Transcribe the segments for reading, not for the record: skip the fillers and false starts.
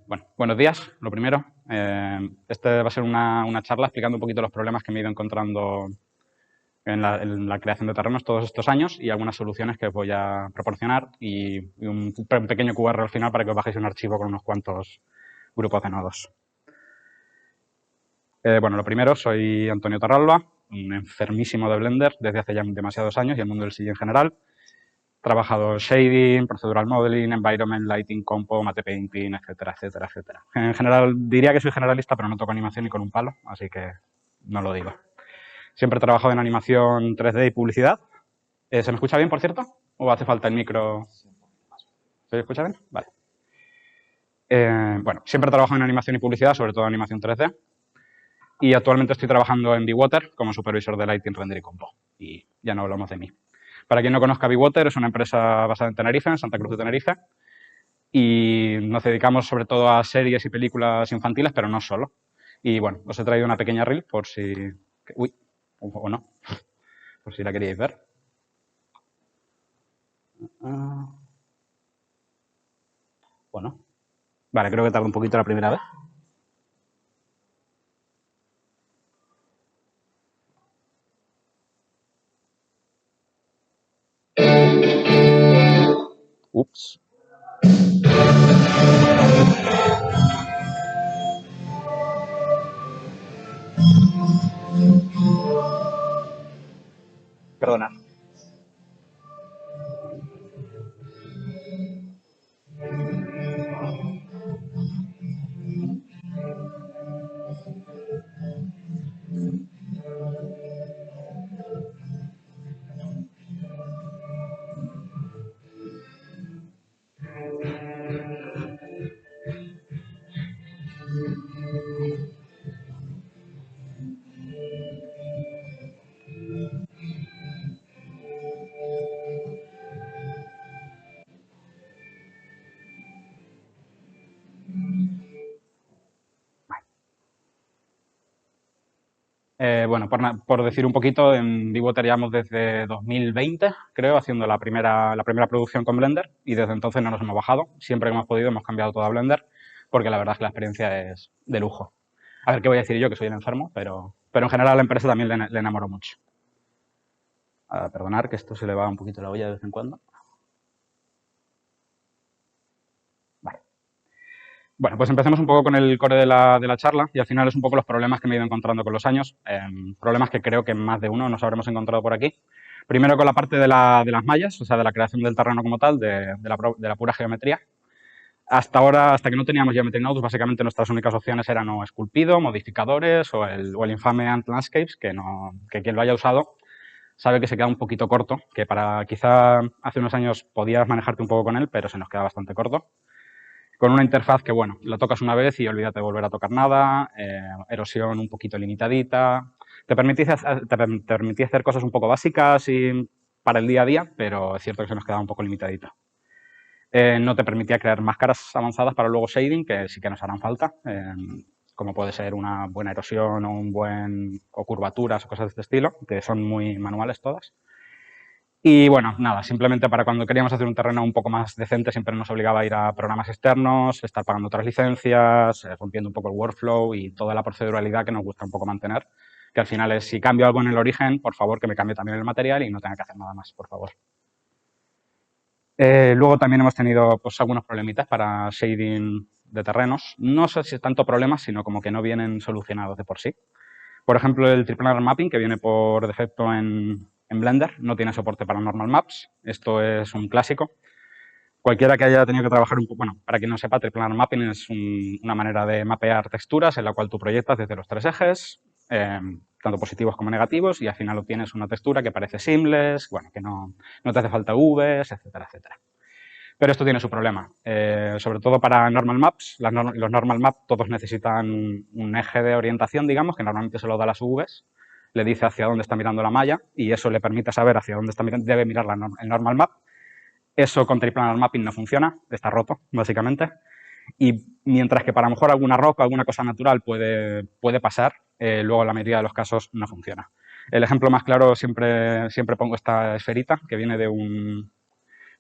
Bueno, buenos días, lo primero. Este va a ser una charla explicando un poquito los problemas que me he ido encontrando en la creación de terrenos todos estos años y algunas soluciones que os voy a proporcionar y un pequeño QR al final para que os bajéis un archivo con unos cuantos grupos de nodos. Bueno, lo primero, soy Antonio Torralba, un enfermísimo de Blender desde hace ya demasiados años y el mundo del CG en general. He trabajado shading, procedural modeling, environment, lighting, compo, matte painting, etcétera, etcétera, etcétera. En general, diría que soy generalista, pero no toco animación ni con un palo, así que no lo digo. Siempre he trabajado en animación 3D y publicidad. ¿Se me escucha bien, por cierto? ¿O hace falta el micro? ¿Se escucha bien? Vale. Bueno, siempre he trabajado en animación y publicidad, sobre todo animación 3D. Y actualmente estoy trabajando en Bewater como supervisor de lighting, render y compo. Y ya no hablamos de mí. Para quien no conozca, Bewater es una empresa basada en Tenerife, en Santa Cruz de Tenerife. Y nos dedicamos sobre todo a series y películas infantiles, pero no solo. Y bueno, os he traído una pequeña reel por si... Uy, o no. Por si la queríais ver. Bueno. Vale, creo que tarda un poquito la primera vez. Ups. Perdona. Bueno, por decir un poquito, en Bewater llevamos desde 2020, creo, haciendo la primera producción con Blender y desde entonces no nos hemos bajado. Siempre que hemos podido hemos cambiado todo a Blender porque la verdad es que la experiencia es de lujo. A ver, ¿qué voy a decir yo? Que soy el enfermo, pero en general a la empresa también le enamoro mucho. Perdonar que esto se le va un poquito la olla de vez en cuando. Vale. Bueno, pues empecemos un poco con el core de la charla y al final es un poco los problemas que me he ido encontrando con los años, problemas que creo que más de uno nos habremos encontrado por aquí. Primero con la parte de las mallas, o sea, de la creación del terreno como tal, de la pura geometría. Hasta ahora, hasta que no teníamos Geometry Nodes, básicamente nuestras únicas opciones eran o esculpido, modificadores o el infame Ant Landscapes, que quien lo haya usado sabe que se queda un poquito corto, que para quizá hace unos años podías manejarte un poco con él, pero se nos queda bastante corto. Con una interfaz que, bueno, la tocas una vez y olvídate de volver a tocar nada, erosión un poquito limitadita. Te permitía hacer cosas un poco básicas y para el día a día, pero es cierto que se nos quedaba un poco limitadita. No te permitía crear máscaras avanzadas para luego shading, que sí que nos harán falta, como puede ser una buena erosión o curvaturas o cosas de este estilo, que son muy manuales todas. Y bueno, nada, simplemente para cuando queríamos hacer un terreno un poco más decente siempre nos obligaba a ir a programas externos, estar pagando otras licencias, rompiendo un poco el workflow y toda la proceduralidad que nos gusta un poco mantener, que al final es si cambio algo en el origen, por favor que me cambie también el material y no tenga que hacer nada más, por favor. Luego también hemos tenido pues, algunos problemitas para shading de terrenos. No sé si es tanto problemas, sino como que no vienen solucionados de por sí. Por ejemplo, el triplanar mapping, que viene por defecto en Blender, no tiene soporte para normal maps. Esto es un clásico. Cualquiera que haya tenido que trabajar un poco, bueno, para quien no sepa, triplanar mapping es una manera de mapear texturas en la cual tú proyectas desde los tres ejes, tanto positivos como negativos, y al final obtienes una textura que parece seamless, bueno, que no te hace falta Vs, etcétera, etcétera. Pero esto tiene su problema, sobre todo para normal maps. Los normal maps todos necesitan un eje de orientación, digamos, que normalmente se lo da a las UVs, le dice hacia dónde está mirando la malla y eso le permite saber hacia dónde debe mirar el normal map. Eso con triplanar mapping no funciona, está roto, básicamente. Y mientras que para a lo mejor alguna roca, alguna cosa natural puede pasar, luego en la mayoría de los casos no funciona. El ejemplo más claro siempre pongo esta esferita que viene de un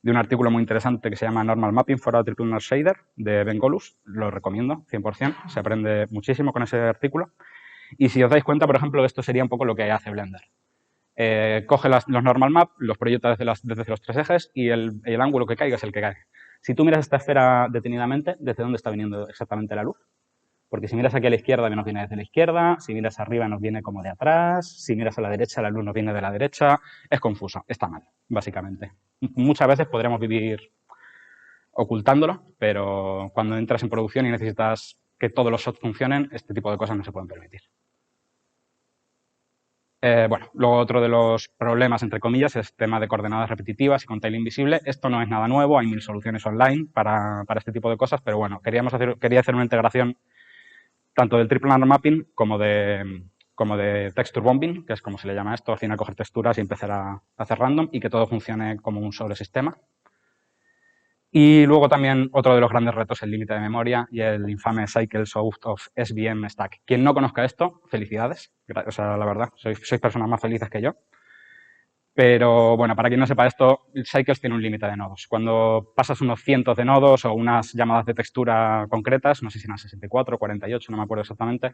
de un artículo muy interesante que se llama Normal Mapping for a Triplenar Shader, de Ben Golus. Lo recomiendo, 100%. Se aprende muchísimo con ese artículo. Y si os dais cuenta, por ejemplo, esto sería un poco lo que hace Blender. Coge los normal map, los proyecta desde los tres ejes y el ángulo que caiga es el que cae. Si tú miras esta esfera detenidamente, ¿desde dónde está viniendo exactamente la luz? Porque si miras aquí a la izquierda, nos viene desde la izquierda, si miras arriba nos viene como de atrás, si miras a la derecha, la luz nos viene de la derecha. Es confuso, está mal, básicamente. Muchas veces podremos vivir ocultándolo, pero cuando entras en producción y necesitas que todos los shots funcionen, este tipo de cosas no se pueden permitir. Bueno, luego otro de los problemas, entre comillas, es tema de coordenadas repetitivas y con tail invisible. Esto no es nada nuevo, hay 1000 soluciones online para este tipo de cosas, pero bueno, quería hacer una integración tanto del triple layer mapping como de texture bombing, que es como se le llama esto, al final coger texturas y empezar a hacer random y que todo funcione como un solo sistema. Y luego también otro de los grandes retos, el límite de memoria y el infame Cycles of SVM Stack. Quien no conozca esto, felicidades. O sea, la verdad, sois personas más felices que yo. Pero bueno, para quien no sepa esto, Cycles tiene un límite de nodos. Cuando pasas unos cientos de nodos o unas llamadas de textura concretas, no sé si eran 64 o 48, no me acuerdo exactamente,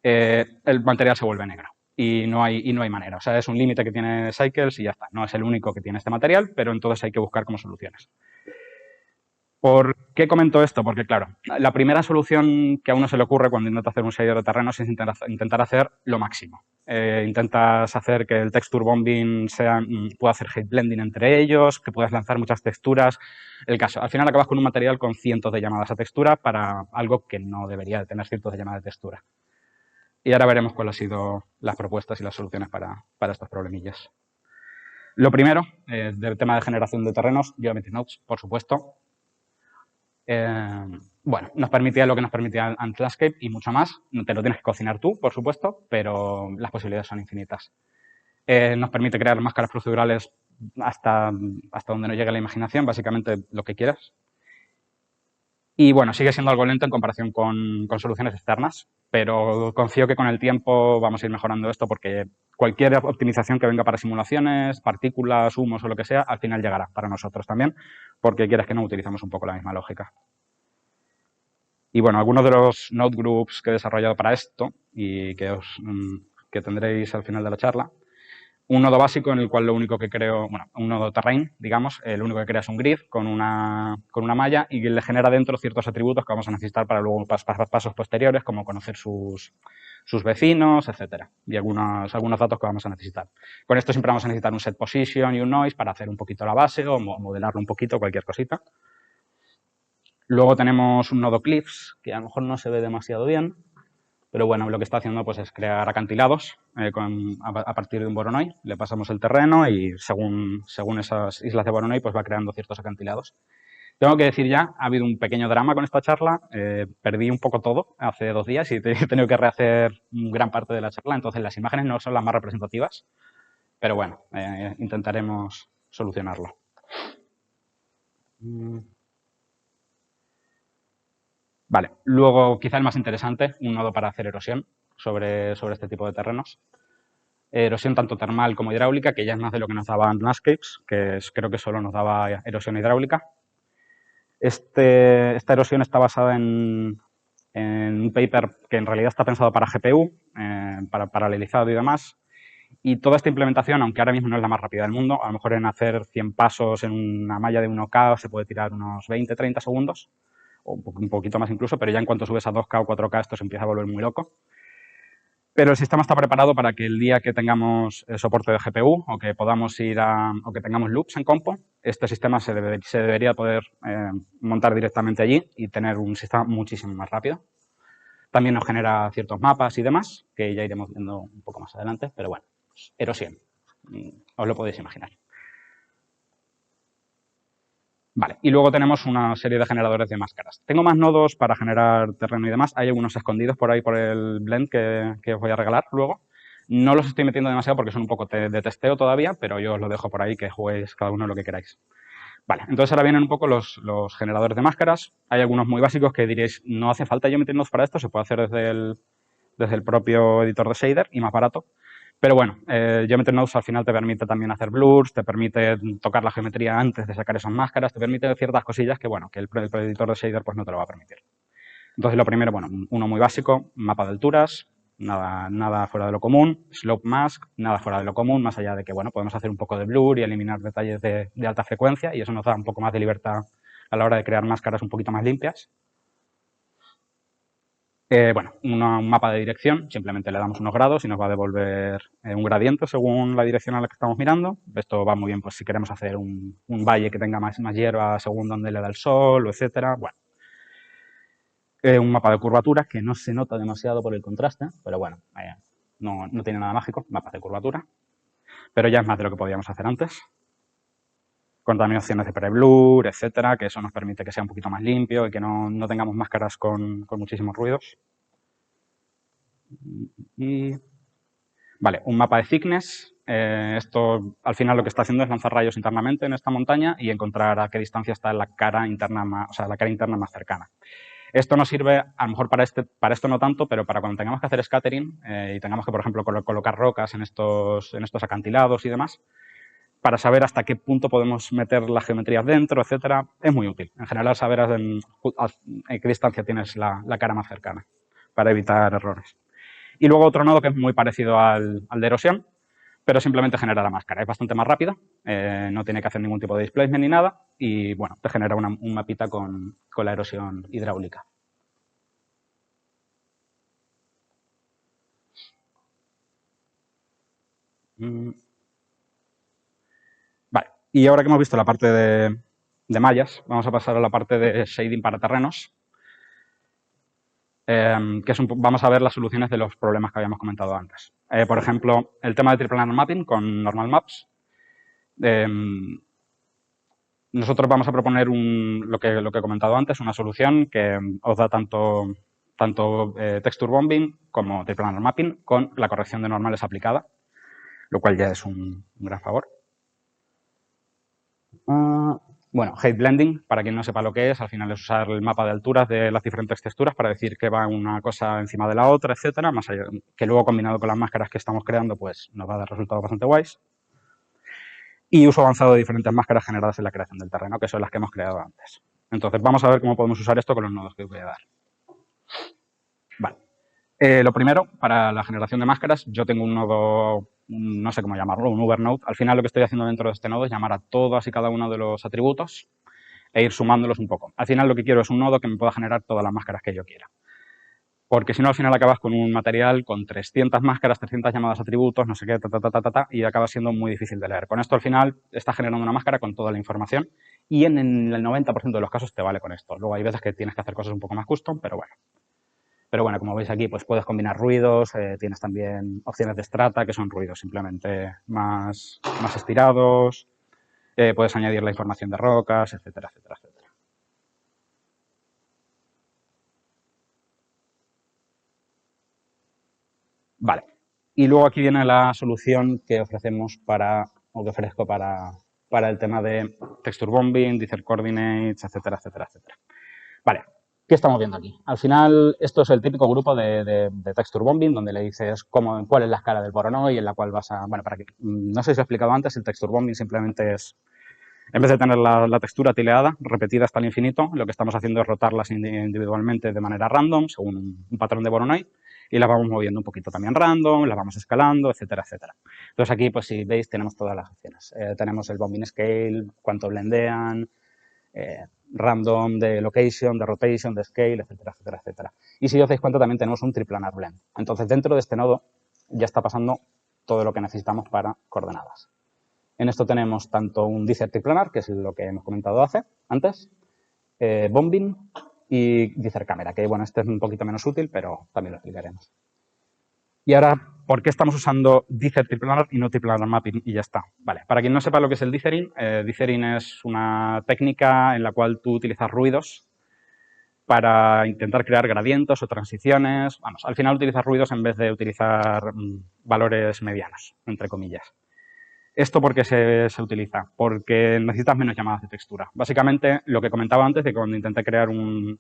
el material se vuelve negro. Y no hay manera. O sea, es un límite que tiene Cycles y ya está. No es el único que tiene este material, pero entonces hay que buscar como soluciones. ¿Por qué comento esto? Porque, claro, la primera solución que a uno se le ocurre cuando intenta hacer un shader de terrenos es intentar hacer lo máximo. Intentas hacer que el texture bombing pueda hacer height blending entre ellos, que puedas lanzar muchas texturas. El caso, al final acabas con un material con cientos de llamadas a textura para algo que no debería de tener cientos de llamadas de textura. Y ahora veremos cuáles han sido las propuestas y las soluciones para estos problemillas. Lo primero, del tema de generación de terrenos, Geometry Nodes, por supuesto. Bueno, nos permitía lo que nos permitía Ant Landscape y mucho más. Te lo tienes que cocinar tú, por supuesto, pero las posibilidades son infinitas. Nos permite crear máscaras procedurales hasta donde no llegue la imaginación, básicamente lo que quieras. Y bueno, sigue siendo algo lento en comparación con soluciones externas, pero confío que con el tiempo vamos a ir mejorando esto porque cualquier optimización que venga para simulaciones, partículas, humos o lo que sea, al final llegará para nosotros también, porque quieras que no utilizamos un poco la misma lógica. Y bueno, algunos de los node groups que he desarrollado para esto y que tendréis al final de la charla, un nodo básico en el cual lo único que creo, bueno, un nodo terrain, digamos, lo único que crea es un grid con una malla y que le genera dentro ciertos atributos que vamos a necesitar para luego pasos posteriores, como conocer sus vecinos, etcétera, y algunos datos que vamos a necesitar. Con esto siempre vamos a necesitar un set position y un noise para hacer un poquito la base o modelarlo un poquito, cualquier cosita. Luego tenemos un nodo cliffs, que a lo mejor no se ve demasiado bien, pero bueno, lo que está haciendo pues es crear acantilados a partir de un Voronoi. Le pasamos el terreno y según esas islas de Voronoi pues va creando ciertos acantilados. Tengo que decir ya, ha habido un pequeño drama con esta charla. Perdí un poco todo hace 2 días y he tenido que rehacer gran parte de la charla. Entonces las imágenes no son las más representativas, pero bueno, intentaremos solucionarlo. Vale, luego quizá el más interesante, un nodo para hacer erosión sobre este tipo de terrenos. Erosión tanto termal como hidráulica, que ya es más de lo que nos daba Landscapes, que creo que solo nos daba erosión hidráulica. Esta erosión está basada en un paper que en realidad está pensado para GPU, para paralelizado y demás. Y toda esta implementación, aunque ahora mismo no es la más rápida del mundo, a lo mejor en hacer 100 pasos en una malla de 1K se puede tirar unos 20-30 segundos, o un poquito más incluso, pero ya en cuanto subes a 2K o 4K esto se empieza a volver muy loco. Pero el sistema está preparado para que el día que tengamos soporte de GPU o que podamos o que tengamos loops en compo, este sistema se debería poder montar directamente allí y tener un sistema muchísimo más rápido. También nos genera ciertos mapas y demás, que ya iremos viendo un poco más adelante, pero bueno, erosión, os lo podéis imaginar. Vale, y luego tenemos una serie de generadores de máscaras. Tengo más nodos para generar terreno y demás. Hay algunos escondidos por ahí por el blend que os voy a regalar luego. No los estoy metiendo demasiado porque son un poco de testeo todavía, pero yo os lo dejo por ahí que juguéis cada uno lo que queráis. Vale, entonces ahora vienen un poco los generadores de máscaras. Hay algunos muy básicos que diréis, no hace falta Geometry Nodes para esto, se puede hacer desde el propio editor de shader y más barato. Pero bueno, Geometry Nodes al final te permite también hacer blurs, te permite tocar la geometría antes de sacar esas máscaras, te permite ciertas cosillas que, bueno, que el editor de shader pues no te lo va a permitir. Entonces, lo primero, bueno, uno muy básico, mapa de alturas, nada fuera de lo común, slope mask, nada fuera de lo común, más allá de que, bueno, podemos hacer un poco de blur y eliminar detalles de alta frecuencia y eso nos da un poco más de libertad a la hora de crear máscaras un poquito más limpias. Bueno, un mapa de dirección, simplemente le damos unos grados y nos va a devolver un gradiente según la dirección a la que estamos mirando. Esto va muy bien pues si queremos hacer un valle que tenga más hierba según donde le da el sol, etcétera. Bueno, un mapa de curvaturas que no se nota demasiado por el contraste, pero bueno, no tiene nada mágico, mapas de curvatura. Pero ya es más de lo que podíamos hacer antes. Contaminaciones de pre-blur, etcétera, que eso nos permite que sea un poquito más limpio y que no tengamos máscaras con muchísimos ruidos. Y vale, un mapa de thickness. Esto al final lo que está haciendo es lanzar rayos internamente en esta montaña y encontrar a qué distancia está la cara interna más cercana. Esto nos sirve, a lo mejor para esto no tanto, pero para cuando tengamos que hacer scattering y tengamos que, por ejemplo, colocar rocas en estos acantilados y demás, para saber hasta qué punto podemos meter las geometrías dentro, etcétera, es muy útil. En general, saber en qué distancia tienes la cara más cercana para evitar errores. Y luego otro nodo que es muy parecido al de erosión, pero simplemente genera la máscara. Es bastante más rápida, no tiene que hacer ningún tipo de displacement ni nada y, bueno, te genera un mapita con la erosión hidráulica. Vale, y ahora que hemos visto la parte de mallas, vamos a pasar a la parte de shading para terrenos, que vamos a ver las soluciones de los problemas que habíamos comentado antes. Por ejemplo, el tema de triple layer mapping con normal maps. Nosotros vamos a proponer lo que he comentado antes, una solución que os da tanto texture bombing como triple layer mapping con la corrección de normales aplicada, lo cual ya es un gran favor. Bueno, height blending, para quien no sepa lo que es, al final es usar el mapa de alturas de las diferentes texturas para decir que va una cosa encima de la otra, etcétera, más allá, que luego combinado con las máscaras que estamos creando, pues nos va a dar resultados bastante guays. Y uso avanzado de diferentes máscaras generadas en la creación del terreno, que son las que hemos creado antes. Entonces, vamos a ver cómo podemos usar esto con los nodos que os voy a dar. Vale. Lo primero, para la generación de máscaras, yo tengo un nodo, no sé cómo llamarlo, un Ubernode. Al final lo que estoy haciendo dentro de este nodo es llamar a todos y cada uno de los atributos e ir sumándolos un poco. Al final lo que quiero es un nodo que me pueda generar todas las máscaras que yo quiera. Porque si no, al final acabas con un material con 300 máscaras, 300 llamadas atributos, no sé qué, y acaba siendo muy difícil de leer. Con esto, al final, estás generando una máscara con toda la información y en el 90% de los casos te vale con esto. Luego hay veces que tienes que hacer cosas un poco más custom, pero bueno. Pero bueno, como veis aquí, pues puedes combinar ruidos, tienes también opciones de strata, que son ruidos simplemente más estirados, puedes añadir la información de rocas, etcétera, etcétera, etcétera. Vale. Y luego aquí viene la solución que ofrecemos o que ofrezco para el tema de texture bombing, dither coordinates, etcétera, etcétera, etcétera. Vale, ¿qué estamos viendo aquí? Al final, esto es el típico grupo de texture bombing, donde le dices cuál es la escala del Voronoi y en la cual vas a... Bueno, para que no sé si os he explicado antes, el texture bombing simplemente es, en vez de tener la textura tileada, repetida hasta el infinito, lo que estamos haciendo es rotarlas individualmente de manera random, según un patrón de Voronoi, y las vamos moviendo un poquito también random, las vamos escalando, etcétera, etcétera. Entonces aquí, pues si veis, tenemos todas las opciones. Tenemos el bombing scale, cuánto blendean, random de location, de rotation, de scale, etcétera, etcétera, etcétera. Y si os dais cuenta, también tenemos un triplanar blend. Entonces, dentro de este nodo ya está pasando todo lo que necesitamos para coordenadas. En esto tenemos tanto un dither triplanar, que es lo que hemos comentado antes, bombing y dither camera, que bueno, este es un poquito menos útil, pero también lo explicaremos. Y ahora, ¿por qué estamos usando dither triplanar y no triplanar mapping? Y ya está. Vale, para quien no sepa lo que es el dithering, dithering es una técnica en la cual tú utilizas ruidos para intentar crear gradientes o transiciones. Vamos, al final utilizas ruidos en vez de utilizar valores medianos, entre comillas. ¿Esto por qué se utiliza? Porque necesitas menos llamadas de textura. Básicamente, lo que comentaba antes de cuando intenté crear un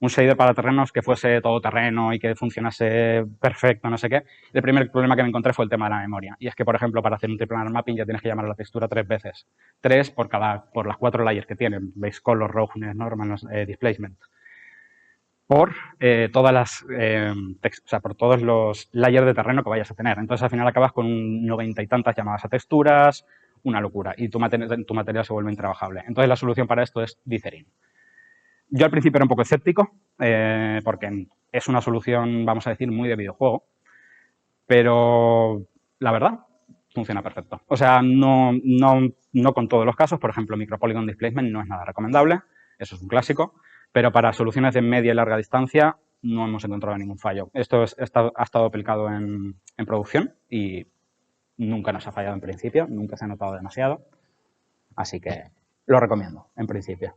un shader para terrenos que fuese todo terreno y que funcionase perfecto, no sé qué. El primer problema que me encontré fue el tema de la memoria. Y es que, por ejemplo, para hacer un triplanar mapping ya tienes que llamar a la textura 3 veces. 3 por las 4 layers que tienen. Base color, roughness, normal, displacement. Por todas las por todos los layers de terreno que vayas a tener. Entonces, al final acabas con un 90 y tantas llamadas a texturas, una locura. Y tu material se vuelve intrabajable. Entonces, la solución para esto es Dicerin. Yo al principio era un poco escéptico, porque es una solución, vamos a decir, muy de videojuego, pero la verdad, funciona perfecto. O sea, no con todos los casos, por ejemplo, Micropolygon Displacement no es nada recomendable, eso es un clásico, pero para soluciones de media y larga distancia no hemos encontrado ningún fallo. Esto ha estado aplicado en producción y nunca nos ha fallado en principio, nunca se ha notado demasiado, así que lo recomiendo en principio.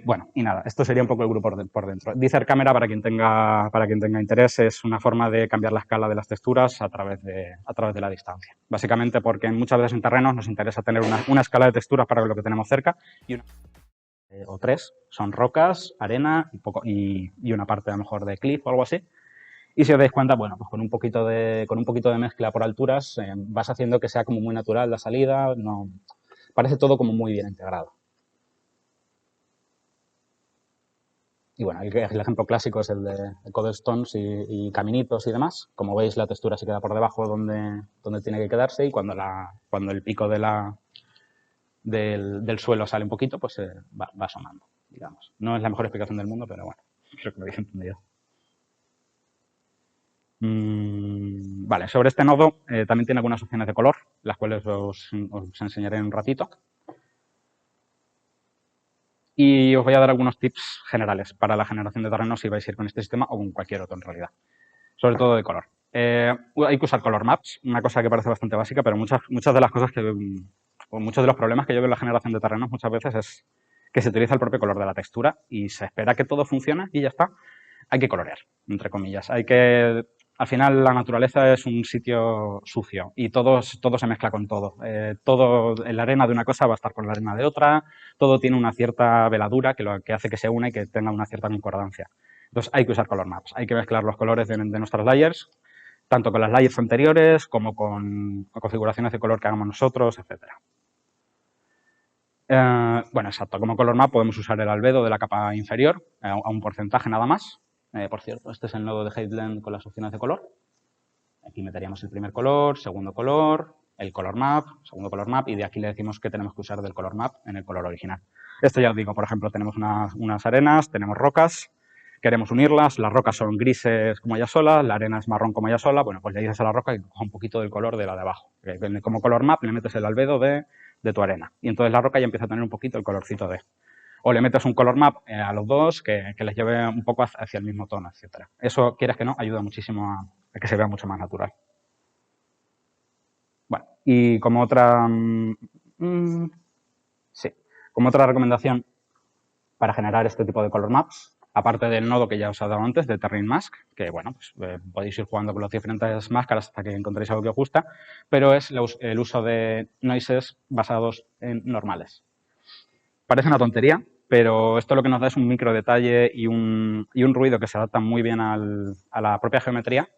Bueno, y nada, esto sería un poco el grupo por dentro. Deezer Camera, para quien tenga interés, es una forma de cambiar la escala de las texturas a través de la distancia. Básicamente porque muchas veces en terrenos nos interesa tener una escala de texturas para lo que tenemos cerca y o tres son rocas, arena y una parte a lo mejor de cliff o algo así. Y si os dais cuenta, bueno, pues con un poquito de mezcla por alturas vas haciendo que sea como muy natural la salida, parece todo como muy bien integrado. Y bueno, el ejemplo clásico es el de cobblestones y caminitos y demás. Como veis, la textura se queda por debajo donde tiene que quedarse y cuando el pico del suelo sale un poquito, pues va asomando, digamos. No es la mejor explicación del mundo, pero bueno, creo que lo habéis entendido. Vale, sobre este nodo también tiene algunas opciones de color, las cuales os enseñaré en un ratito. Y os voy a dar algunos tips generales para la generación de terrenos si vais a ir con este sistema o con cualquier otro en realidad. Sobre todo de color. Hay que usar color maps, una cosa que parece bastante básica, pero muchas de las cosas o muchos de los problemas que yo veo en la generación de terrenos muchas veces es que se utiliza el propio color de la textura y se espera que todo funcione y ya está. Hay que colorear, entre comillas. Al final la naturaleza es un sitio sucio y todo se mezcla con todo. La arena de una cosa va a estar con la arena de otra, todo tiene una cierta veladura que hace que se una y que tenga una cierta concordancia. Entonces hay que usar color maps, hay que mezclar los colores de nuestras layers, tanto con las layers anteriores como con configuraciones de color que hagamos nosotros, etc. Bueno, exacto, como color map podemos usar el albedo de la capa inferior a un porcentaje nada más. Por cierto, este es el nodo de HateBlend con las opciones de color. Aquí meteríamos el primer color, segundo color, el color map, segundo color map, y de aquí le decimos que tenemos que usar del color map en el color original. Esto ya os digo, por ejemplo, tenemos unas arenas, tenemos rocas, queremos unirlas, las rocas son grises como ellas solas, la arena es marrón como ella sola, bueno, pues le dices a la roca que coja un poquito del color de la de abajo. Como color map le metes el albedo de tu arena, y entonces la roca ya empieza a tener un poquito el colorcito de... O le metes un color map a los dos que les lleve un poco hacia el mismo tono, etcétera. Eso, quieras que no, ayuda muchísimo a que se vea mucho más natural. Bueno, y como otra... sí, como otra recomendación para generar este tipo de color maps, aparte del nodo que ya os he dado antes, de Terrain Mask, que bueno, pues podéis ir jugando con las diferentes máscaras hasta que encontréis algo que os gusta, pero es el uso de noises basados en normales. Parece una tontería, pero esto lo que nos da es un micro detalle y un ruido que se adapta muy bien a la propia geometría.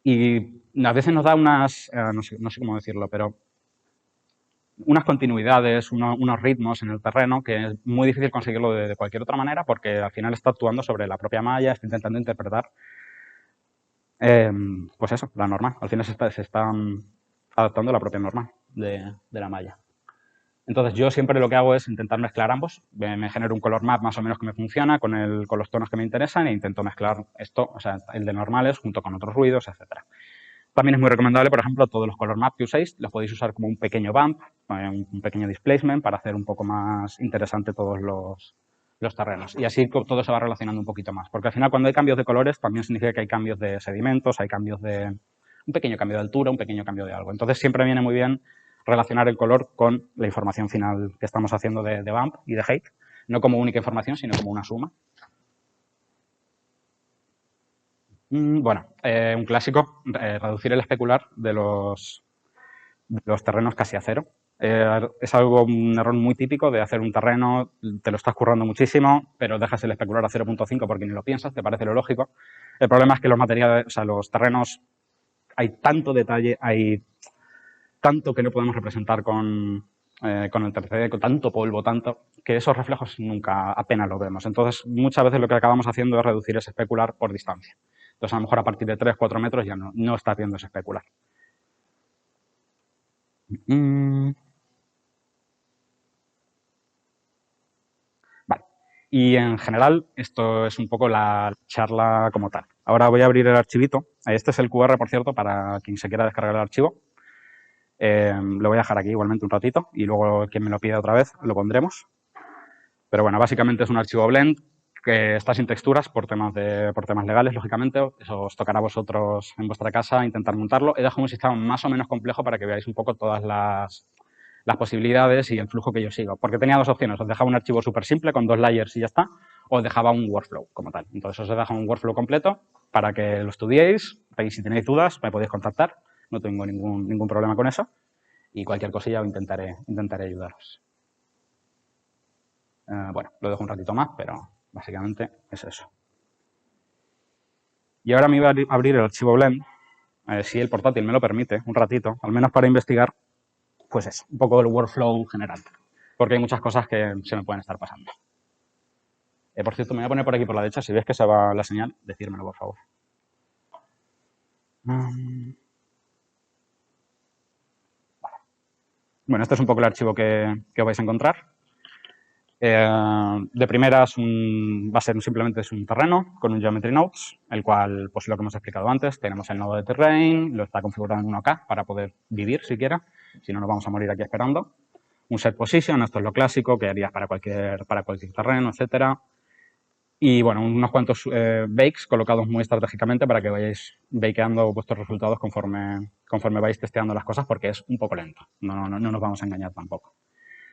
Y a veces nos da unas, no sé cómo decirlo, pero unas continuidades, unos ritmos en el terreno que es muy difícil conseguirlo de cualquier otra manera porque al final está actuando sobre la propia malla, está intentando interpretar, pues eso, la normal. Al final se está adaptando a la propia normal de la malla. Entonces yo siempre lo que hago es intentar mezclar ambos, me genero un color map más o menos que me funciona con los tonos que me interesan e intento mezclar esto, o sea, el de normales junto con otros ruidos, etcétera. También es muy recomendable, por ejemplo, todos los color map que uséis los podéis usar como un pequeño bump, un pequeño displacement para hacer un poco más interesante todos los terrenos. Y así todo se va relacionando un poquito más, porque al final cuando hay cambios de colores también significa que hay cambios de sedimentos, hay cambios un pequeño cambio de altura, un pequeño cambio de algo. Entonces siempre viene muy bien relacionar el color con la información final que estamos haciendo de bump y de height, no como única información, sino como una suma. Bueno, un clásico, reducir el especular de los terrenos casi a cero. Es un error muy típico de hacer un terreno, te lo estás currando muchísimo, pero dejas el especular a 0.5 porque ni lo piensas, te parece lo lógico. El problema es que los materiales, o sea, los terrenos, hay tanto detalle, hay tanto que no podemos representar con el 3D, con tanto polvo, tanto, que esos reflejos nunca, apenas los vemos. Entonces, muchas veces lo que acabamos haciendo es reducir ese especular por distancia. Entonces, a lo mejor a partir de 3-4 metros ya no estás viendo ese especular. Vale. Y en general, esto es un poco la charla como tal. Ahora voy a abrir el archivito. Este es el QR, por cierto, para quien se quiera descargar el archivo. Lo voy a dejar aquí igualmente un ratito y luego quien me lo pida otra vez lo pondremos. Pero bueno, básicamente es un archivo blend que está sin texturas por temas legales, lógicamente. Eso os tocará a vosotros en vuestra casa intentar montarlo. He dejado un sistema más o menos complejo para que veáis un poco todas las posibilidades y el flujo que yo sigo. Porque tenía dos opciones. Os dejaba un archivo súper simple con 2 layers y ya está. O os dejaba un workflow como tal. Entonces os he dejado un workflow completo para que lo estudiéis. Y si tenéis dudas me podéis contactar. No tengo ningún problema con eso. Y cualquier cosilla intentaré ayudaros. Bueno, lo dejo un ratito más, pero básicamente es eso. Y ahora me iba a abrir el archivo Blend, si el portátil me lo permite, un ratito, al menos para investigar, pues eso, un poco el workflow general. Porque hay muchas cosas que se me pueden estar pasando. Por cierto, me voy a poner por aquí por la derecha. Si ves que se va la señal, decírmelo, por favor. Vale. Bueno, este es un poco el archivo que os vais a encontrar. De primeras va a ser simplemente un terreno con un Geometry Nodes, el cual, pues lo que hemos explicado antes, tenemos el nodo de Terrain, lo está configurado en 1K para poder vivir siquiera, si no nos vamos a morir aquí esperando. Un set position, esto es lo clásico que harías para cualquier terreno, etcétera. Y bueno, unos cuantos bakes colocados muy estratégicamente para que vayáis bakeando vuestros resultados conforme vais testeando las cosas, porque es un poco lento, no nos vamos a engañar tampoco.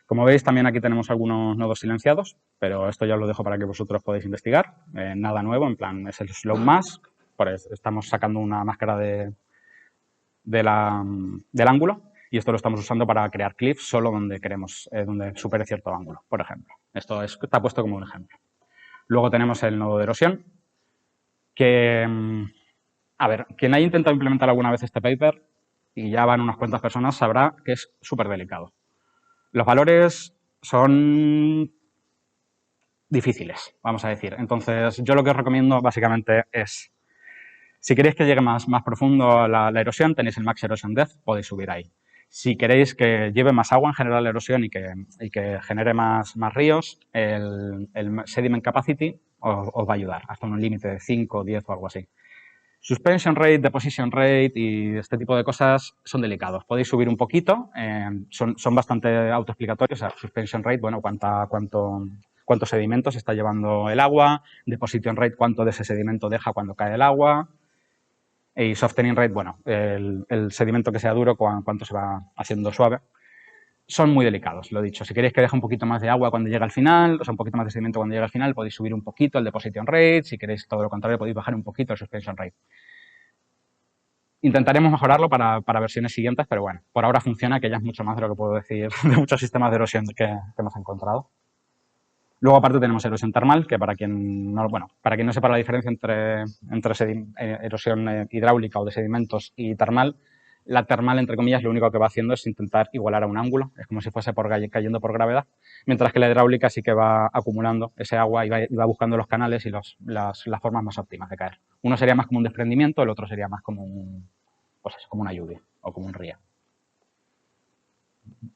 Como veis, también aquí tenemos algunos nodos silenciados, pero esto ya os lo dejo para que vosotros podáis investigar. Nada nuevo, en plan, es el slow mask. Estamos sacando una máscara del ángulo y esto lo estamos usando para crear clips solo donde queremos, donde supere cierto ángulo, por ejemplo. Esto está puesto como un ejemplo. Luego tenemos el nodo de erosión, que, a ver, quien haya intentado implementar alguna vez este paper, y ya van unas cuantas personas, sabrá que es súper delicado. Los valores son difíciles, vamos a decir. Entonces, yo lo que os recomiendo básicamente es, si queréis que llegue más profundo la erosión, tenéis el Max Erosion Depth, podéis subir ahí. Si queréis que lleve más agua en general la erosión y que genere más ríos, el Sediment Capacity os va a ayudar hasta un límite de 5, 10 o algo así. Suspension rate, deposition rate y este tipo de cosas son delicados. Podéis subir un poquito, son bastante autoexplicatorios. O sea, suspension rate, bueno, cuánto sedimento se está llevando el agua. Deposition rate, cuánto de ese sedimento deja cuando cae el agua. Y softening rate, bueno, el sedimento que sea duro, cuánto se va haciendo suave. Son muy delicados, lo he dicho. Si queréis que deje un poquito más de agua cuando llegue al final, o sea, un poquito más de sedimento cuando llegue al final, podéis subir un poquito el deposition rate. Si queréis todo lo contrario, podéis bajar un poquito el suspension rate. Intentaremos mejorarlo para versiones siguientes, pero bueno, por ahora funciona, que ya es mucho más de lo que puedo decir de muchos sistemas de erosión que hemos encontrado. Luego, aparte, tenemos erosión termal, que para quien no sepa la diferencia entre erosión hidráulica o de sedimentos y termal, la termal, entre comillas, lo único que va haciendo es intentar igualar a un ángulo, es como si fuese cayendo por gravedad, mientras que la hidráulica sí que va acumulando ese agua y va buscando los canales y las formas más óptimas de caer. Uno sería más como un desprendimiento, el otro sería más como como una lluvia o como un río.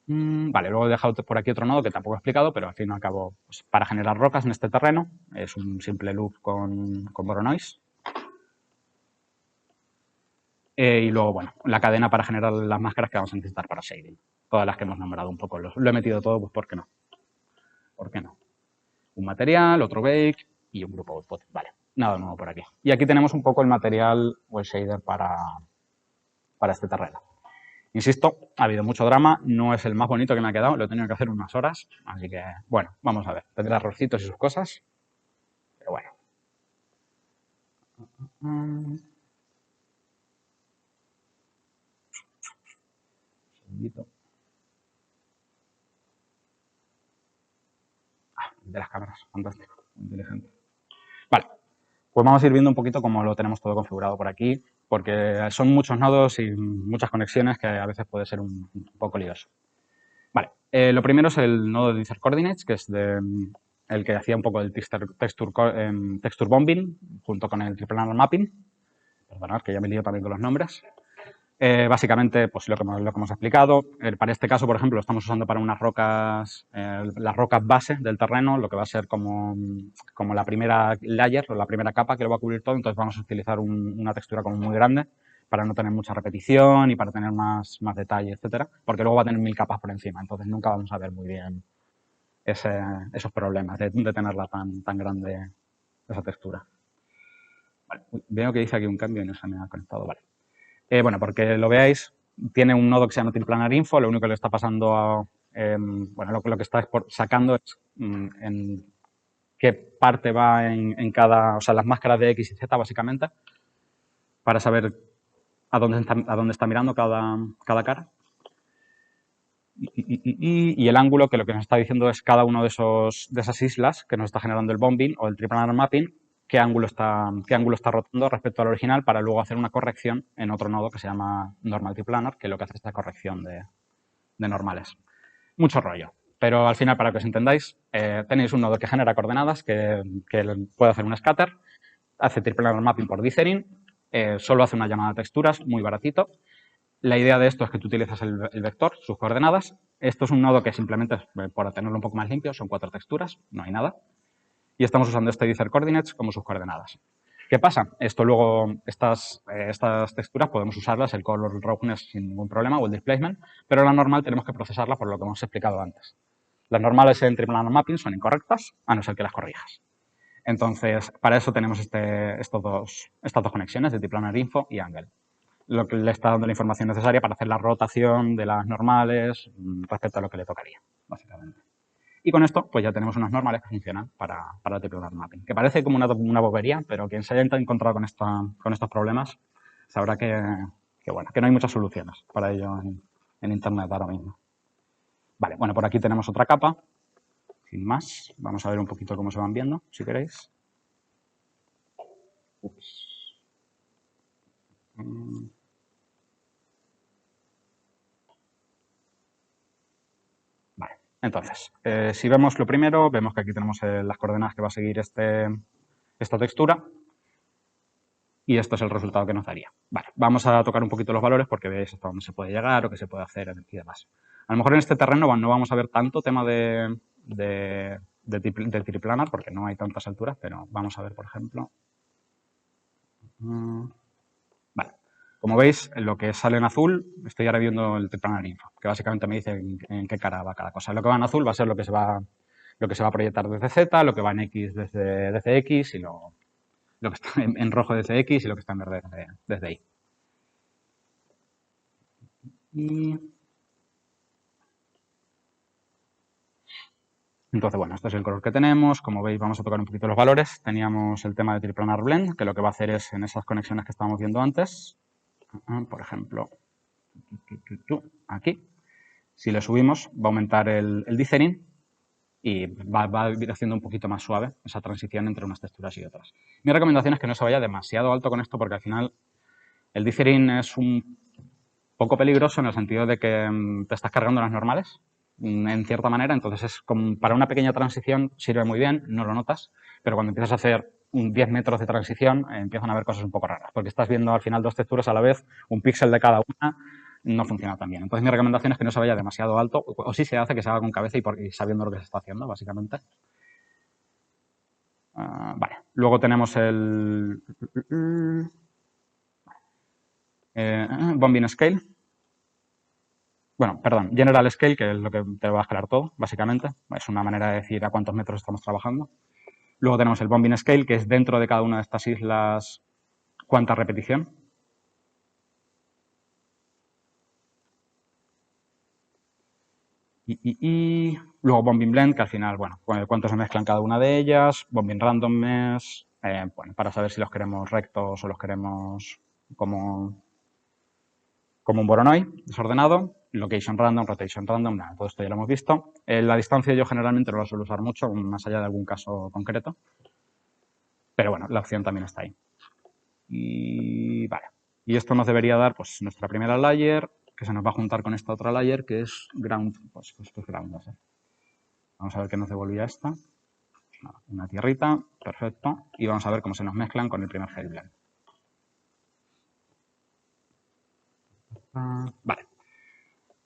Vale, luego he dejado por aquí otro nodo que tampoco he explicado, pero al fin y al cabo, pues, para generar rocas en este terreno, es un simple loop con Voronoi. Y luego, bueno, la cadena para generar las máscaras que vamos a necesitar para shading. Todas las que hemos nombrado un poco. Lo he metido todo, pues ¿por qué no? ¿Por qué no? Un material, otro bake y un grupo output. Vale, nada nuevo por aquí. Y aquí tenemos un poco el material o el shader para este terreno. Insisto, ha habido mucho drama, no es el más bonito que me ha quedado, lo he tenido que hacer unas horas, así que, bueno, vamos a ver. Tendrá errorcitos y sus cosas, pero bueno. Un segundito. las cámaras. Fantástico, inteligente. Vale, pues vamos a ir viendo un poquito cómo lo tenemos todo configurado por aquí, porque son muchos nodos y muchas conexiones que a veces puede ser un poco lioso. Vale, lo primero es el nodo de Insert Coordinates, que es el que hacía un poco el texture bombing junto con el triplanar mapping. Perdonad, que ya me lío también con los nombres. Básicamente, pues lo que hemos explicado. Para este caso, por ejemplo, lo estamos usando para unas rocas, las rocas base del terreno, lo que va a ser como la primera layer o la primera capa que lo va a cubrir todo. Entonces vamos a utilizar una textura como muy grande para no tener mucha repetición y para tener más detalle, etcétera, porque luego va a tener 1000 capas por encima. Entonces nunca vamos a ver muy bien esos problemas de tenerla tan grande, esa textura. Vale. Veo que dice aquí un cambio y no se me ha conectado. Vale. Bueno, porque lo veáis, tiene un nodo que se llama triplanar info, lo único que le está pasando bueno, lo que está sacando es en qué parte va en cada, o sea, las máscaras de X y Z básicamente, para saber a dónde está mirando cada cara. Y el ángulo, que lo que nos está diciendo es cada uno de esas islas que nos está generando el bombing o el triplanar mapping, qué ángulo está rotando respecto al original para luego hacer una corrección en otro nodo que se llama normal triplanar, que es lo que hace esta corrección de normales. Mucho rollo. Pero al final, para que os entendáis, tenéis un nodo que genera coordenadas, que puede hacer un scatter, hace triplanar mapping por dithering, solo hace una llamada a texturas, muy baratito. La idea de esto es que tú utilizas el vector, sus coordenadas. Esto es un nodo que simplemente, por tenerlo un poco más limpio, son 4 texturas, no hay nada. Y estamos usando este Insert Coordinates como sus coordenadas. ¿Qué pasa? Esto luego, estas texturas podemos usarlas, el color roughness sin ningún problema o el displacement, pero la normal tenemos que procesarla por lo que hemos explicado antes. Las normales en triplanar mapping son incorrectas, a no ser que las corrijas. Entonces, para eso tenemos estas dos conexiones de triplanar info y angle, lo que le está dando la información necesaria para hacer la rotación de las normales respecto a lo que le tocaría, básicamente. Y con esto, pues ya tenemos unas normales que funcionan para el triplanar mapping, que parece como una bobería, pero quien se haya encontrado con estos problemas sabrá que no hay muchas soluciones para ello en Internet ahora mismo. Vale, bueno, por aquí tenemos otra capa, sin más. Vamos a ver un poquito cómo se van viendo, si queréis. Ups. Vale, entonces, si vemos lo primero, vemos que aquí tenemos las coordenadas que va a seguir esta textura y esto es el resultado que nos daría. Vale, vamos a tocar un poquito los valores porque veis hasta dónde se puede llegar o qué se puede hacer y demás. A lo mejor en este terreno no vamos a ver tanto tema de triplanar porque no hay tantas alturas, pero vamos a ver, por ejemplo. Vale. Como veis, lo que sale en azul, estoy ahora viendo el triplanar info, que básicamente me dice en qué cara va cada cosa. Lo que va en azul va a ser lo que se va a proyectar desde Z, lo que va en X desde X y lo que está en rojo desde X y lo que está en verde desde Y. Entonces, bueno, este es el color que tenemos. Como veis, vamos a tocar un poquito los valores. Teníamos el tema de triplanar blend, que lo que va a hacer es en esas conexiones que estábamos viendo antes, por ejemplo, aquí, si le subimos, va a aumentar el dithering y va a ir haciendo un poquito más suave esa transición entre unas texturas y otras. Mi recomendación es que no se vaya demasiado alto con esto porque al final el dithering es un poco peligroso en el sentido de que te estás cargando las normales en cierta manera, entonces es como para una pequeña transición sirve muy bien, no lo notas, pero cuando empiezas a hacer 10 metros de transición empiezan a haber cosas un poco raras, porque estás viendo al final 2 texturas a la vez, un píxel de cada una, no funciona tan bien. Entonces mi recomendación es que no se vaya demasiado alto, o si se hace que se haga con cabeza y sabiendo lo que se está haciendo, básicamente. Vale, luego tenemos el bombing scale. Bueno, perdón, General Scale, que es lo que te va a escalar todo, básicamente. Es una manera de decir a cuántos metros estamos trabajando. Luego tenemos el Bombing Scale, que es dentro de cada una de estas islas cuánta repetición. Y luego Bombing Blend, que al final, bueno, cuánto se mezclan cada una de ellas. Bombing Randomness, bueno, para saber si los queremos rectos o los queremos como un Voronoi desordenado. location random, rotation random, nada, todo esto ya lo hemos visto. La distancia yo generalmente no la suelo usar mucho, más allá de algún caso concreto. Pero bueno, la opción también está ahí. Y vale. Y esto nos debería dar pues nuestra primera layer, que se nos va a juntar con esta otra layer, que es ground. Pues esto es ground, no sé. Vamos a ver qué nos devolvía esta. Una tierrita, perfecto. Y vamos a ver cómo se nos mezclan con el primer Haze Blend. Vale.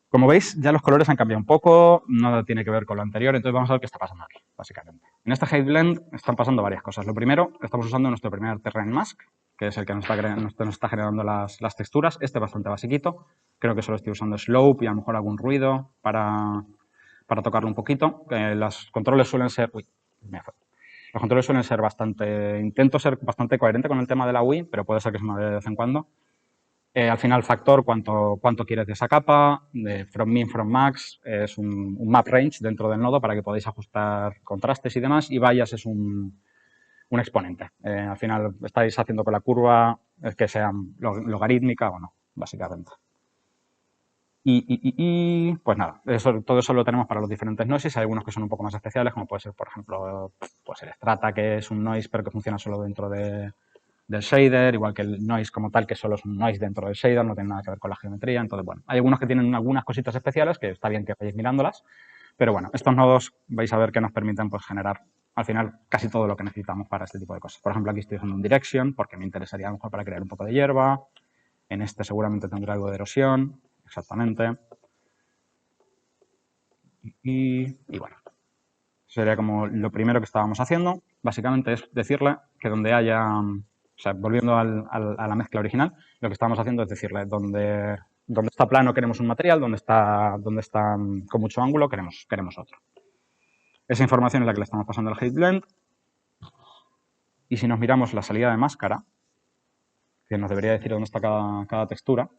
Como veis, ya los colores han cambiado un poco, nada tiene que ver con lo anterior, entonces vamos a ver qué está pasando aquí, básicamente. En este Haze Blend están pasando varias cosas. Lo primero, estamos usando nuestro primer Terrain Mask, que es el que nos está generando las texturas. Este es bastante basiquito. Creo que solo estoy usando Slope y a lo mejor algún ruido para tocarlo un poquito. Los controles suelen ser... Uy, me fue. Los controles suelen ser bastante... Intento ser bastante coherente con el tema de la Wii, pero puede ser que se me vaya de vez en cuando. Al final, factor, cuánto quieres de esa capa, de from min, from max, es un map range dentro del nodo para que podáis ajustar contrastes y demás, y bias es un exponente. Al final, estáis haciendo con la curva que sea logarítmica o no, básicamente. Pues nada, todo eso lo tenemos para los diferentes noises. Hay algunos que son un poco más especiales, como puede ser, por ejemplo, pues el Strata, que es un noise, pero que funciona solo dentro del shader, igual que el noise como tal, que solo es un noise dentro del shader, no tiene nada que ver con la geometría. Entonces, bueno, hay algunos que tienen algunas cositas especiales, que está bien que vayáis mirándolas, pero bueno, estos nodos vais a ver que nos permiten pues, generar, al final, casi todo lo que necesitamos para este tipo de cosas. Por ejemplo, aquí estoy usando un direction, porque me interesaría a lo mejor para crear un poco de hierba. En este seguramente tendré algo de erosión, exactamente. Y bueno, sería como lo primero que estábamos haciendo. Básicamente es decirle que donde haya, o sea, volviendo a la mezcla original, lo que estábamos haciendo es decirle donde está plano queremos un material, donde está con mucho ángulo queremos otro. Esa información es la que le estamos pasando al Haze Blend. Y si nos miramos la salida de máscara, que nos debería decir dónde está cada textura,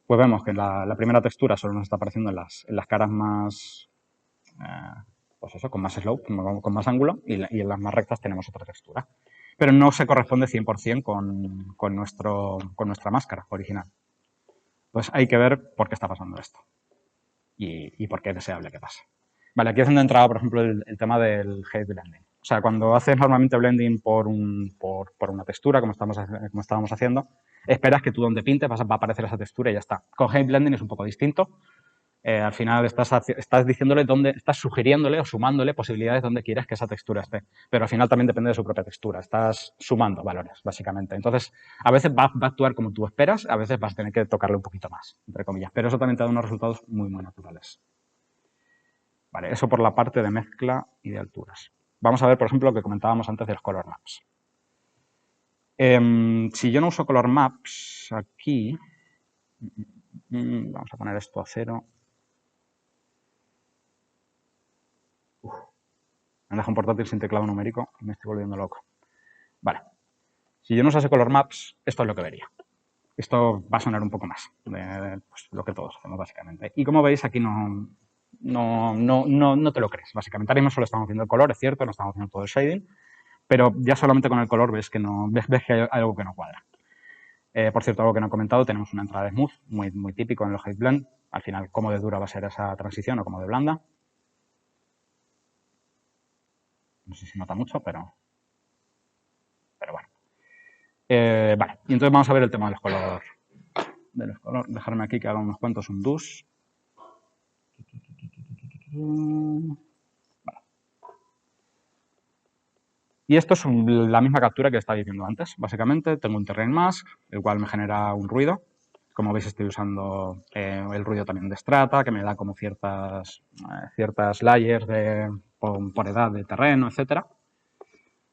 pues vemos que la primera textura solo nos está apareciendo en las caras más... pues eso, con más slope, con más ángulo, y en las más rectas tenemos otra textura. Pero no se corresponde 100% con nuestra máscara original. Pues hay que ver por qué está pasando esto y por qué es deseable que pase. Vale, aquí es donde entraba, por ejemplo, el tema del Haze Blending. O sea, cuando haces normalmente blending por una textura, como estábamos haciendo, esperas que tú donde pintes va a aparecer esa textura y ya está. Con Haze Blending es un poco distinto. Al final estás diciéndole estás sugiriéndole o sumándole posibilidades donde quieres que esa textura esté. Pero al final también depende de su propia textura. Estás sumando valores, básicamente. Entonces, a veces va a actuar como tú esperas, a veces vas a tener que tocarle un poquito más, entre comillas. Pero eso también te da unos resultados muy, muy naturales. Vale, eso por la parte de mezcla y de alturas. Vamos a ver, por ejemplo, lo que comentábamos antes de los color maps. Si yo no uso color maps aquí, vamos a poner esto a 0. Me deja un portátil sin teclado numérico y me estoy volviendo loco. Vale. Si yo no usase color maps, esto es lo que vería. Esto va a sonar un poco más de pues, lo que todos hacemos, básicamente. Y como veis, aquí no te lo crees, básicamente. Ahora mismo solo estamos haciendo el color, es cierto, no estamos haciendo todo el shading, pero ya solamente con el color ves que hay algo que no cuadra. Por cierto, algo que no he comentado, tenemos una entrada de smooth, muy típico en los Haze Blend. Al final, cómo de dura va a ser esa transición o cómo de blanda. No sé si nota mucho, pero bueno. Vale, y entonces vamos a ver el tema de los colores. Dejarme aquí que haga unos cuantos undus. Vale. Y esto es la misma captura que estáis viendo antes. Básicamente tengo un terrain mask, el cual me genera un ruido. Como veis estoy usando el ruido también de Strata, que me da como ciertas layers por edad de terreno, etcétera.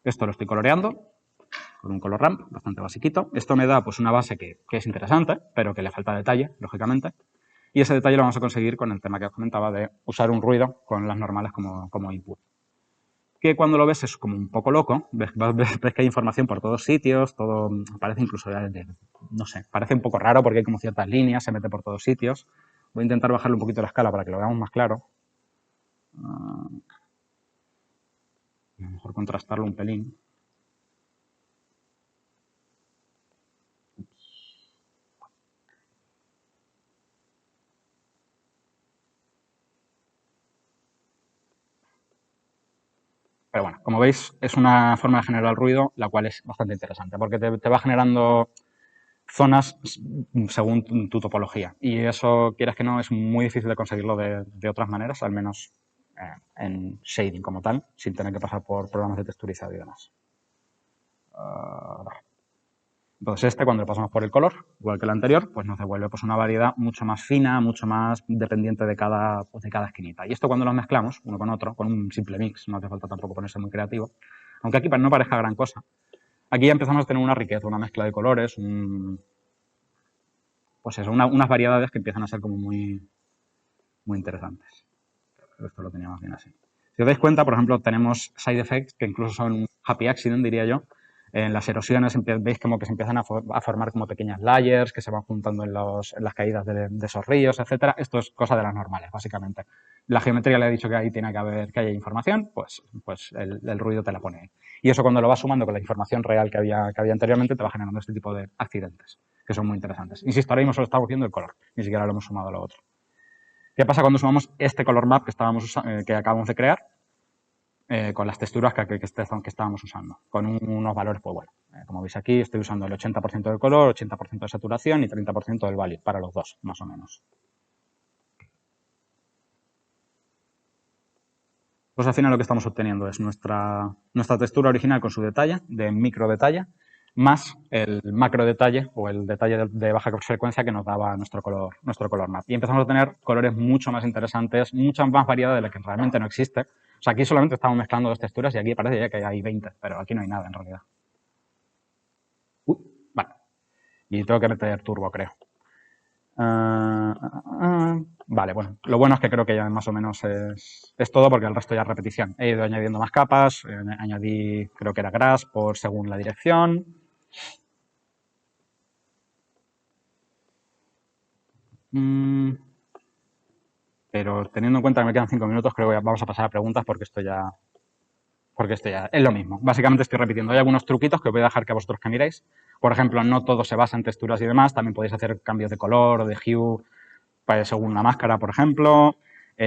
Esto lo estoy coloreando con un color ramp bastante basiquito. Esto me da pues una base que es interesante, pero que le falta detalle, lógicamente. Y ese detalle lo vamos a conseguir con el tema que os comentaba de usar un ruido con las normales como input. Que cuando lo ves es como un poco loco, ves que hay información por todos sitios, todo parece incluso, no sé, parece un poco raro porque hay como ciertas líneas, se mete por todos sitios. Voy a intentar bajarle un poquito la escala para que lo veamos más claro. A lo mejor contrastarlo un pelín. Pero bueno, como veis, es una forma de generar ruido, la cual es bastante interesante, porque te va generando zonas según tu topología. Y eso, quieras que no, es muy difícil de conseguirlo de otras maneras, al menos en shading como tal, sin tener que pasar por programas de texturizado y demás. Entonces cuando lo pasamos por el color, igual que el anterior, pues nos devuelve pues, una variedad mucho más fina, mucho más dependiente de cada esquinita. Y esto cuando los mezclamos uno con otro, con un simple mix, no hace falta tampoco ponerse muy creativo, aunque aquí no parezca gran cosa, aquí ya empezamos a tener una riqueza, una mezcla de colores, pues eso, unas variedades que empiezan a ser como muy interesantes. Pero esto lo tenía más bien así. Si os dais cuenta, por ejemplo, tenemos side effects que incluso son un happy accident, diría yo. En las erosiones veis como que se empiezan a formar como pequeñas layers que se van juntando en las caídas de esos ríos, etcétera. Esto es cosa de las normales, básicamente. La geometría le ha dicho que ahí tiene que haya información, pues el ruido te la pone ahí. Y eso cuando lo vas sumando con la información real que había anteriormente te va generando este tipo de accidentes, que son muy interesantes. Insisto, ahora mismo solo estamos viendo el color, ni siquiera lo hemos sumado a lo otro. ¿Qué pasa cuando sumamos este color map que acabamos de crear con las texturas que estábamos usando? Con unos valores, pues bueno, como veis aquí estoy usando el 80% del color, 80% de saturación y 30% del value para los dos, más o menos. Pues al final lo que estamos obteniendo es nuestra textura original con su detalle, de micro detalle, más el macro detalle o el detalle de baja frecuencia que nos daba nuestro color map. Y empezamos a tener colores mucho más interesantes, mucha más variedad de la que realmente no existe. O sea, aquí solamente estamos mezclando dos texturas y aquí parece ya que hay 20, pero aquí no hay nada en realidad. Vale. Y tengo que meter turbo, creo. Vale, bueno, lo bueno es que creo que ya más o menos es todo porque el resto ya es repetición. He ido añadiendo más capas, añadí, creo que era grass según la dirección. Pero teniendo en cuenta que me quedan 5 minutos, creo que vamos a pasar a preguntas porque esto ya es lo mismo. Básicamente estoy repitiendo. Hay algunos truquitos que os voy a dejar que vosotros que miréis. Por ejemplo, no todo se basa en texturas y demás. También podéis hacer cambios de color o de hue según la máscara, por ejemplo.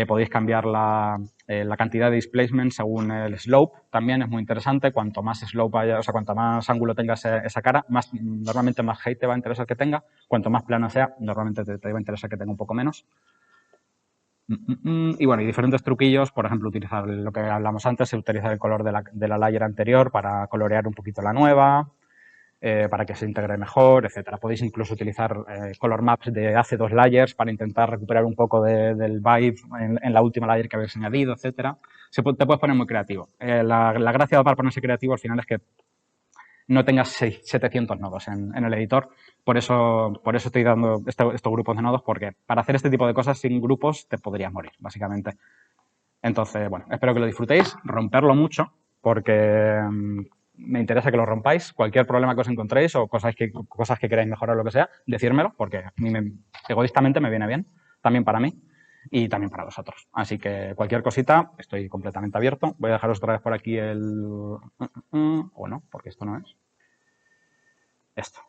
Podéis cambiar la cantidad de displacement según el slope. También es muy interesante. Cuanto más slope haya, o sea, cuanto más ángulo tenga esa cara, normalmente más height te va a interesar que tenga. Cuanto más plano sea, normalmente te va a interesar que tenga un poco menos. Y bueno, y diferentes truquillos, por ejemplo, utilizar lo que hablamos antes, utilizar el color de la layer anterior para colorear un poquito la nueva, para que se integre mejor, etcétera. Podéis incluso utilizar color maps de hace 2 layers para intentar recuperar un poco del vibe en la última layer que habéis añadido, etcétera. Te puedes poner muy creativo. La gracia para ponerse creativo al final es que no tengas 700 nodos en el editor. Por eso estoy dando estos grupos de nodos, porque para hacer este tipo de cosas sin grupos te podrías morir, básicamente. Entonces, bueno, espero que lo disfrutéis, romperlo mucho, porque me interesa que lo rompáis. Cualquier problema que os encontréis o cosas que queráis mejorar o lo que sea, decírmelo, porque a mí egoístamente me viene bien, también para mí y también para vosotros. Así que cualquier cosita, estoy completamente abierto. Voy a dejaros otra vez por aquí o no, porque esto no es. Esto.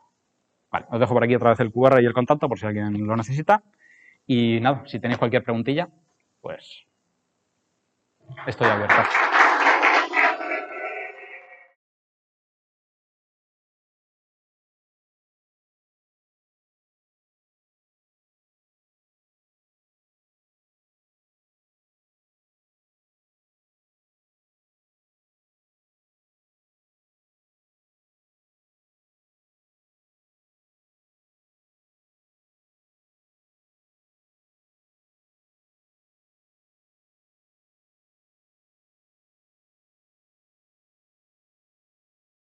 Vale, os dejo por aquí otra vez el QR y el contacto por si alguien lo necesita. Y nada, si tenéis cualquier preguntilla, pues estoy abierto.